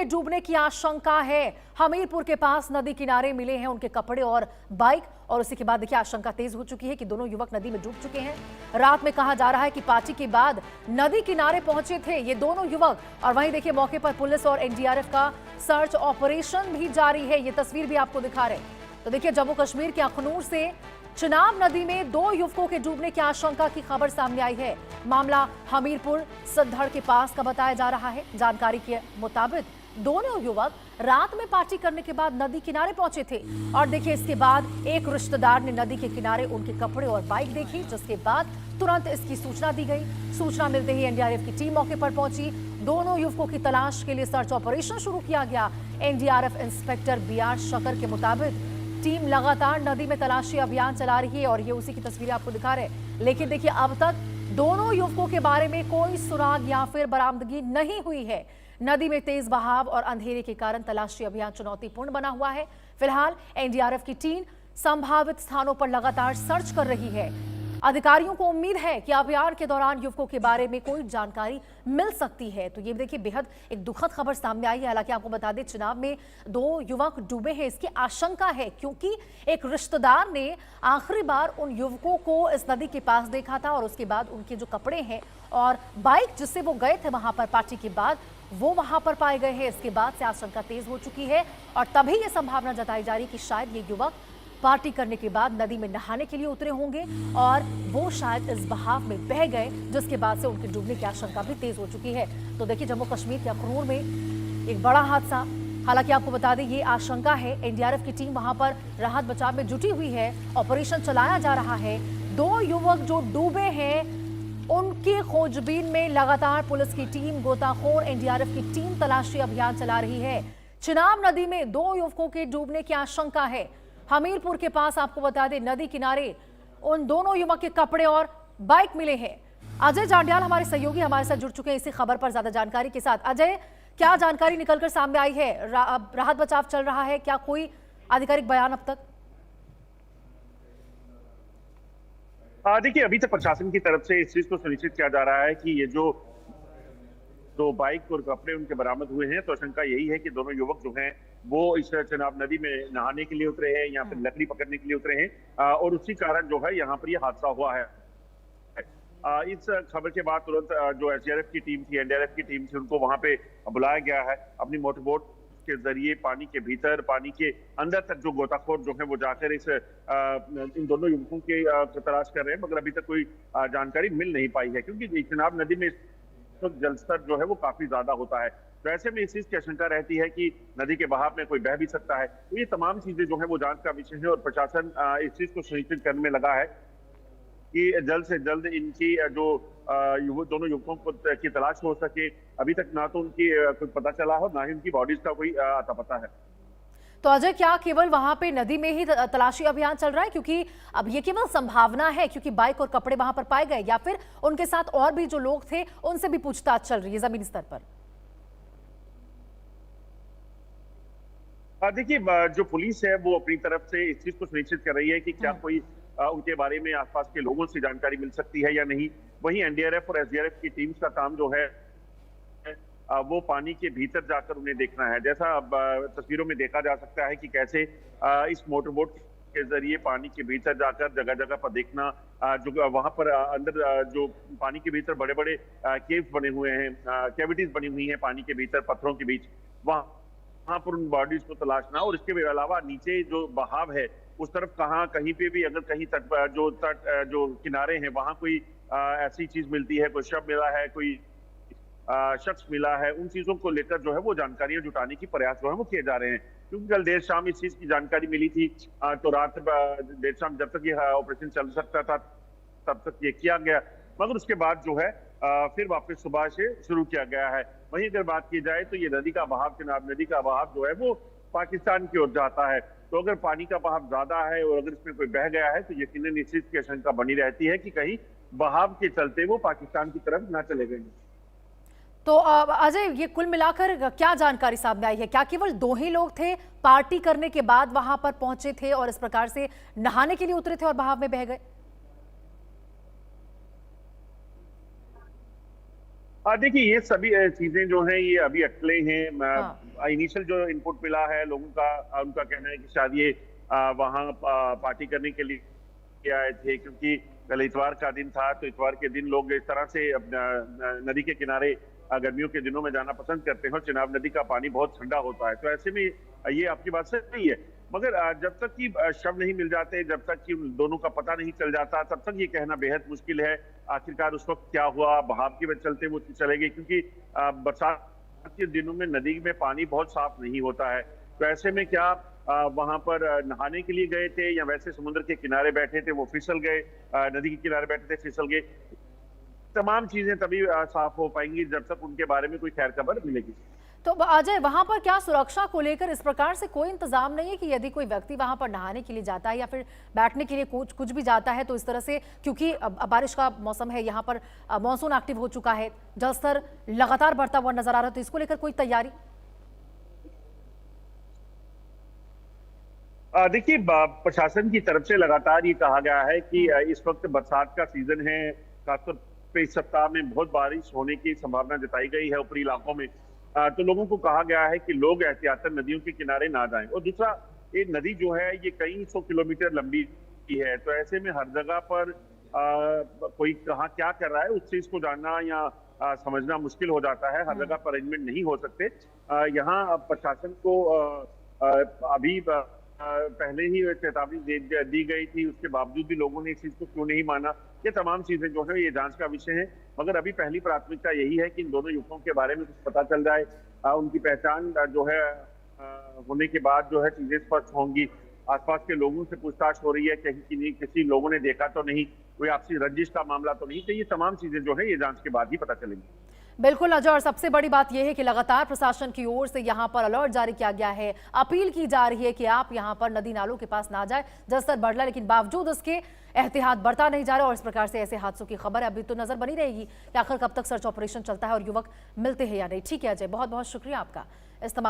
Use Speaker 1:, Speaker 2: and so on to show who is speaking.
Speaker 1: के डूबने की आशंका है। हमीरपुर के पास नदी किनारे मिले हैं उनके कपड़े और बाइक, और उसी के बाद देखिए आशंका तेज हो चुकी है कि दोनों युवक नदी में डूब चुके हैं। रात में कहा जा रहा है कि पार्टी के बाद नदी किनारे पहुंचे थे ये दोनों युवक, और वहीं देखिए मौके पर पुलिस और एनडीआरएफ का सर्च ऑपरेशन भी जारी है। ये तस्वीर भी आपको दिखा रहे हैं। तो देखिए जम्मू कश्मीर के अखनूर से चिनाब नदी में 2 युवकों के डूबने की आशंका की खबर सामने आई है। मामला हमीरपुर सद्दड़ के पास का बताया जा रहा है। जानकारी के मुताबिक दोनों युवक रात में पार्टी करने के बाद नदी किनारे पहुंचे थे, और देखिए इसके बाद एक रिश्तेदार ने नदी के किनारे उनके कपड़े और बाइक देखी, जिसके बाद तुरंत इसकी सूचना दी गई। सूचना मिलते ही एनडीआरएफ की टीम मौके पर पहुंची। दोनों युवकों की तलाश के लिए सर्च ऑपरेशन शुरू किया गया। एनडीआरएफ इंस्पेक्टर बीआर शकर के मुताबिक टीम लगातार नदी में तलाशी अभियान चला रही है, और ये उसी की तस्वीरें आपको दिखा रहे हैं। लेकिन देखिए अब तक दोनों युवकों के बारे में कोई सुराग या फिर बरामदगी नहीं हुई है। नदी में तेज बहाव और अंधेरे के कारण तलाशी अभियान चुनौतीपूर्ण बना हुआ है। फिलहाल एनडीआरएफ की टीम संभावित स्थानों पर लगातार सर्च कर रही है। अधिकारियों को उम्मीद है कि अभियान के दौरान युवकों के बारे में कोई जानकारी मिल सकती है। तो ये देखिए बेहद एक दुखद खबर सामने आई है। हालांकि आपको बता दें चिनाब में 2 युवक डूबे हैं, इसकी आशंका है क्योंकि एक रिश्तेदार ने आखिरी बार उन युवकों को इस नदी के पास देखा था, और उसके बाद उनके जो कपड़े हैं और बाइक जिससे वो गए थे वहां पर पार्टी के बाद, वो वहां पर पाए गए हैं। इसके बाद से आशंका तेज हो चुकी है, और तभी ये संभावना जताई जा रही कि शायद ये युवक पार्टी करने के बाद नदी में नहाने के लिए उतरे होंगे, और वो शायद इस बहाव में बह गए, जिसके बाद से उनके डूबने की आशंका भी तेज हो चुकी है। तो देखिए जम्मू कश्मीर के अखनूर में एक बड़ा हादसा। हालांकि आपको बता दें ये आशंका है, एनडीआरएफ की टीम वहां पर राहत बचाव में जुटी हुई है, ऑपरेशन चलाया जा रहा है। 2 युवक जो डूबे हैं उनकी खोजबीन में लगातार पुलिस की टीम, गोताखोर, एनडीआरएफ की टीम तलाशी अभियान चला रही है। चिनाब नदी में 2 युवकों के डूबने की आशंका है। हमीरपुर के पास आपको बता दें नदी किनारे उन दोनों युवक के कपड़े और बाइक मिले हैं। अजय जांडियाल हमारे सहयोगी हमारे साथ जुड़ चुके हैं इसी खबर पर ज्यादा जानकारी के साथ। अजय, क्या जानकारी निकलकर सामने आई है? राहत बचाव चल रहा है, क्या कोई आधिकारिक बयान अब तक?
Speaker 2: देखिए अभी तक प्रशासन की तरफ से इस चीज को सुनिश्चित किया जा रहा है कि ये जो 2 बाइक और कपड़े उनके बरामद हुए हैं, तो आशंका यही है कि दोनों युवक जो हैं वो इस चिनाब नदी में नहाने के लिए उतरे हैं या फिर लकड़ी पकड़ने के लिए उतरे हैं, और उसी कारण जो है यहाँ पर ये हादसा हुआ है। इस खबर के बाद तुरंत जो एसडीआरएफ की टीम थी, एनडीआरएफ की टीम थी, उनको वहां पे बुलाया गया है। अपनी मोटरबोट के जरिए पानी के भीतर, पानी के अंदर तक जो गोताखोर जो है वो जाकर इन दोनों युवकों की तलाश कर रहे हैं, मगर अभी तक कोई जानकारी मिल नहीं पाई है, क्योंकि चिनाब नदी में तो जलस्तर जो है वो काफी ज्यादा होता है। तो ऐसे में इस चीज की आशंका रहती है कि नदी के बहाव में कोई बह भी सकता है। तो ये तमाम चीजें जो है वो जांच का विषय है, और प्रशासन इस चीज को सुनिश्चित करने में लगा है कि जल्द से जल्द इनकी जो दोनों युवकों की तलाश हो सके। अभी तक ना तो उनकी कुछ पता चला हो, ना ही उनकी बॉडीज का कोई अता पता है।
Speaker 1: तो अजय, क्या केवल वहां पे नदी में ही तलाशी अभियान चल रहा है, क्योंकि अब ये केवल संभावना है क्योंकि बाइक और कपड़े वहां पर पाए गए, या फिर उनके साथ और भी जो लोग थे उनसे भी पूछताछ चल रही है जमीनी स्तर पर?
Speaker 2: देखिए जो पुलिस है वो अपनी तरफ से इस चीज को सुनिश्चित कर रही है कि क्या कोई उनके बारे में आसपास के लोगों से जानकारी मिल सकती है या नहीं। वहीं एनडीआरएफ और एसडीआरएफ की टीम्स का काम जो है वो पानी के भीतर जाकर उन्हें देखना है। जैसा तस्वीरों में देखा जा सकता है कि कैसे इस मोटरबोट के जरिए पानी के भीतर जाकर जगह जगह पर देखना, जो वहां पर अंदर जो पानी के भीतर बड़े बड़े केव्स बने हुए हैं, कैविटीज बनी हुई हैं पानी के भीतर पत्थरों के बीच, वहां पर उन बॉडीज को तलाशना। और इसके अलावा नीचे जो बहाव है उस तरफ कहीं पे भी अगर कहीं तट जो किनारे हैं वहां कोई ऐसी चीज मिलती है, कोई शव मिला है, कोई शख्स मिला है, उन चीजों को लेकर जो है वो जानकारियां जुटाने की प्रयास जो है वो किए जा रहे हैं। क्योंकि कल देर शाम इस चीज की जानकारी मिली थी, तो रात देर शाम जब तक ये ऑपरेशन चल सकता था तब तक ये किया गया, मगर उसके बाद जो है फिर वापस सुबह से शुरू किया गया है। वहीं अगर बात की जाए तो ये नदी का बहाव, चिनाब नदी का बहाव जो है वो पाकिस्तान की ओर जाता है। तो अगर पानी का बहाव ज्यादा है और अगर इसमें कोई बह गया है तो यकीनन इस चीज की आशंका बनी रहती है कि कहीं बहाव के चलते वो पाकिस्तान की तरफ ना चले गए।
Speaker 1: तो अजय, ये कुल मिलाकर क्या जानकारी सामने आई है? क्या केवल 2 ही लोग थे, पार्टी करने के बाद वहां पर पहुंचे थे और इस प्रकार से नहाने के लिए उतरे थे और बहाव में बह गए?
Speaker 2: देखिए ये सभी चीजें जो हैं ये अभी अटकलें हैं। इनिशियल जो इनपुट मिला है लोगों का, उनका कहना है कि शायद ये वहाँ पार्टी करने के लिए आए थे, क्योंकि कल इतवार का दिन था, तो इतवार के दिन लोग इस तरह से नदी के किनारे गर्मियों के दिनों में जाना पसंद करते हैं और चिनाब नदी का पानी बहुत ठंडा होता है। तो ऐसे में ये आपकी बात सही है, मगर जब तक कि शव नहीं मिल जाते, जब तक कि उन दोनों का पता नहीं चल जाता, तब तक ये कहना बेहद मुश्किल है आखिरकार उस वक्त क्या हुआ। बहाव के वजह चलते वो चले गए, क्योंकि बरसात के दिनों में नदी में पानी बहुत साफ नहीं होता है। तो ऐसे में क्या वहां पर नहाने के लिए गए थे या वैसे समुद्र के किनारे बैठे थे, वो फिसल गए, नदी के किनारे बैठे थे फिसल गए। तमाम चीजें तभी साफ हो पाएंगी जब तक उनके बारे में कोई खैर खबर मिलेगी।
Speaker 1: तो अजय, वहां पर क्या सुरक्षा को लेकर इस प्रकार से कोई इंतजाम नहीं है कि यदि कोई व्यक्ति वहां पर नहाने के लिए जाता है या फिर बैठने के लिए कुछ भी जाता है, तो इस तरह से, क्योंकि अब बारिश का मौसम है, यहाँ पर मॉनसून एक्टिव हो चुका है, जलस्तर लगातार बढ़ता हुआ नजर आ रहा है, तो इसको लेकर कोई तैयारी?
Speaker 2: देखिए, प्रशासन की तरफ से लगातार ये कहा गया है कि इस वक्त बरसात का सीजन है, खासतौर पे इस सप्ताह में बहुत बारिश होने की संभावना जताई गई है ऊपरी इलाकों में। तो लोगों को कहा गया है कि लोग एहतियातन नदियों के किनारे ना जाएं। और दूसरा, ये नदी जो है ये कई 100 किलोमीटर लंबी है, तो ऐसे में हर जगह पर कोई कहाँ क्या कर रहा है उस चीज को जानना या समझना मुश्किल हो जाता है। हर जगह पर अरेंजमेंट नहीं हो सकते। यहाँ प्रशासन को अभी पहले ही चेतावनी दी गई थी, उसके बावजूद भी लोगों ने इस चीज को क्यों नहीं माना, ये तमाम चीजें जो है ये जांच का विषय है। मगर अभी पहली प्राथमिकता यही है कि इन दोनों युवकों के बारे में कुछ पता चल जाए, उनकी पहचान जो है होने के बाद जो है चीजें स्पष्ट होंगी। आसपास के लोगों से पूछताछ हो रही है, कहीं किसी लोगों ने देखा तो नहीं, कोई आपसी रंजिश का मामला तो नहीं, तो ये तमाम चीजें जो है ये जांच के बाद ही पता चलेंगी।
Speaker 1: बिल्कुल अजय, और सबसे बड़ी बात यह है कि लगातार प्रशासन की ओर से यहाँ पर अलर्ट जारी किया गया है, अपील की जा रही है कि आप यहाँ पर नदी नालों के पास ना जाए। जलस्तर बढ़ रहा है, लेकिन बावजूद उसके एहतियात बरता नहीं जा रहा, और इस प्रकार से ऐसे हादसों की खबर अभी तो नजर बनी रहेगी कि आखिर कब तक सर्च ऑपरेशन चलता है और युवक मिलते हैं या नहीं। ठीक है अजय, बहुत बहुत शुक्रिया आपका इस तमाम